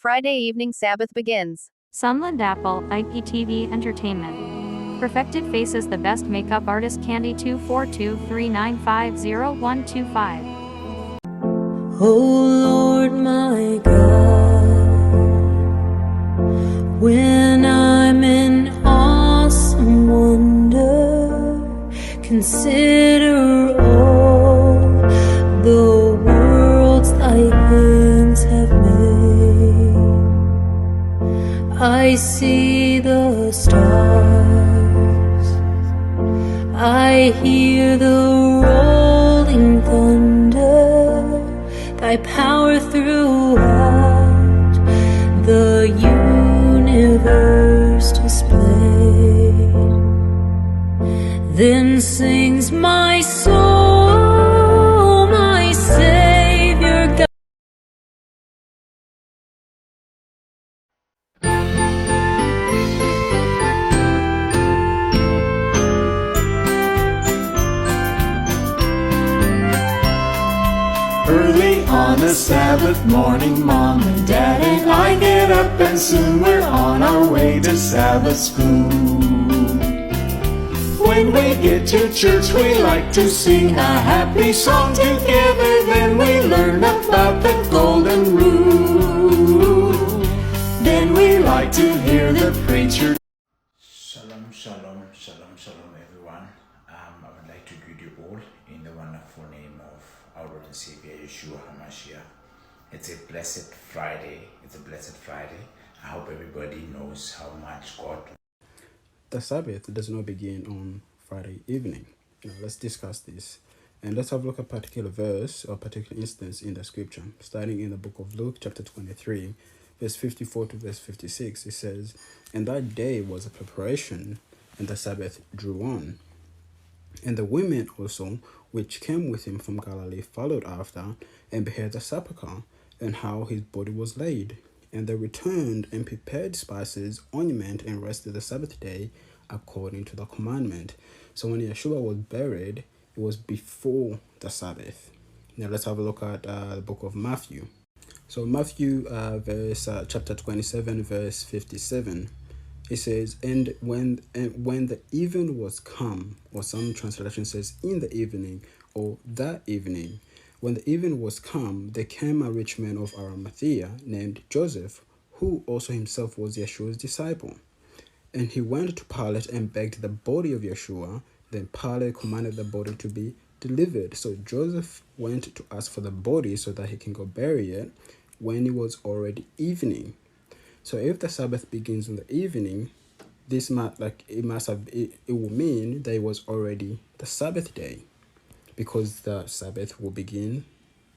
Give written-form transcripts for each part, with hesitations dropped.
Friday evening Sabbath begins. Sunland Apple, IPTV Entertainment. Perfected Faces the best makeup artist Candy 24239500125. Oh Lord my God, when I'm in awesome wonder, consider all the worlds thy hands have made. I see the stars, I hear the rolling thunder, thy power throughout the universe displayed. Then sings my soul, my Savior God. Early on a Sabbath morning, Mom and Dad and I get up, and soon we're on our way to Sabbath school. When we get to church, we like to sing a happy song together. Then we learn about the golden rule. Then we like to hear the preacher. Shalom, shalom, shalom, shalom, everyone. I would like to greet you all in the wonderful name of our Lord and Savior Yeshua HaMashiach. It's a blessed Friday. It's a blessed Friday. I hope everybody knows how much God. The Sabbath does not begin on Friday evening. Let's discuss this. And let's have a look at a particular verse or particular instance in the scripture. Starting in the book of Luke, chapter 23, verse 54 to verse 56, it says, "And that day was a preparation, and the Sabbath drew on. And the women also, which came with him from Galilee, followed after, and beheld the sepulchre, and how his body was laid. And they returned and prepared spices, ointment, and rested the Sabbath day according to the commandment." So when Yeshua was buried, it was before the Sabbath. Now let's have a look at the book of Matthew. So Matthew chapter 27, verse 57. It says, and when the even was come, or some translation says in the evening, or that evening, when the even was come, there came a rich man of Arimathea named Joseph, who also himself was Yeshua's disciple. And he went to Pilate and begged the body of Yeshua. Then Pilate commanded the body to be delivered. So Joseph went to ask for the body so that he can go bury it when it was already evening. So if the Sabbath begins in the evening, it will mean that it was already the Sabbath day, because the Sabbath will begin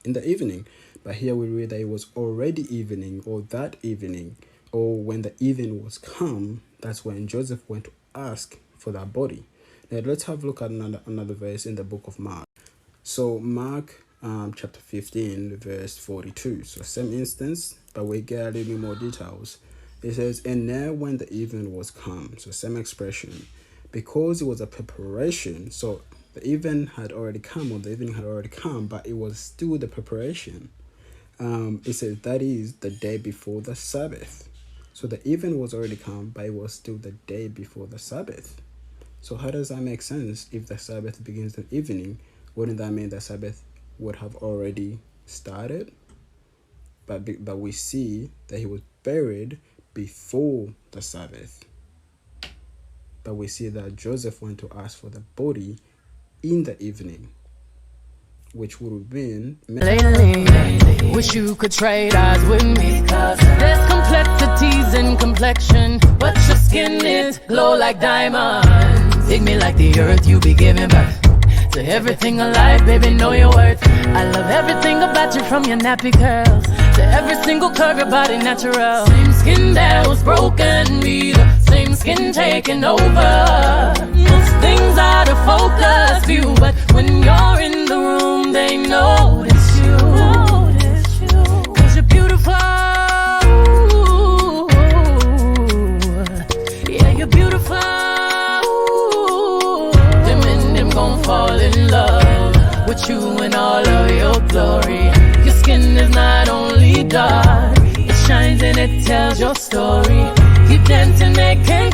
in the evening. But here we read that it was already evening, or that evening, or when the evening was come. That's when Joseph went to ask for that body. Now let's have a look at another verse in the book of Mark. So Mark chapter 15, verse 42. So same instance, but we get a little bit more details. It says, "And now when the evening was come," so same expression, because it was a preparation. So the evening had already come, or the evening had already come, but it was still the preparation. It says that is the day before the Sabbath. So the evening was already come, but it was still the day before the Sabbath. So how does that make sense? If the Sabbath begins in the evening, wouldn't that mean the Sabbath would have already started? But we see that he was buried before the Sabbath. But we see that Joseph went to ask for the body in the evening, which would have been lately. Wish you could trade eyes with me, 'cause there's complexities in complexion, but your skin is glow like diamonds. Dig me like the earth, you be giving birth to everything alive, baby, know your worth. I love everything about you, from your nappy curls to every single curve, your body natural. Same skin that was broken, be the same skin taking over. Most things out of focus view, but when you're in the room, they notice you. 'Cause you're beautiful. Yeah, you're beautiful. Them gon' fall in love with you in all of your glory. Your skin is not only dark, it shines in and it tells your story. Keep dancing, making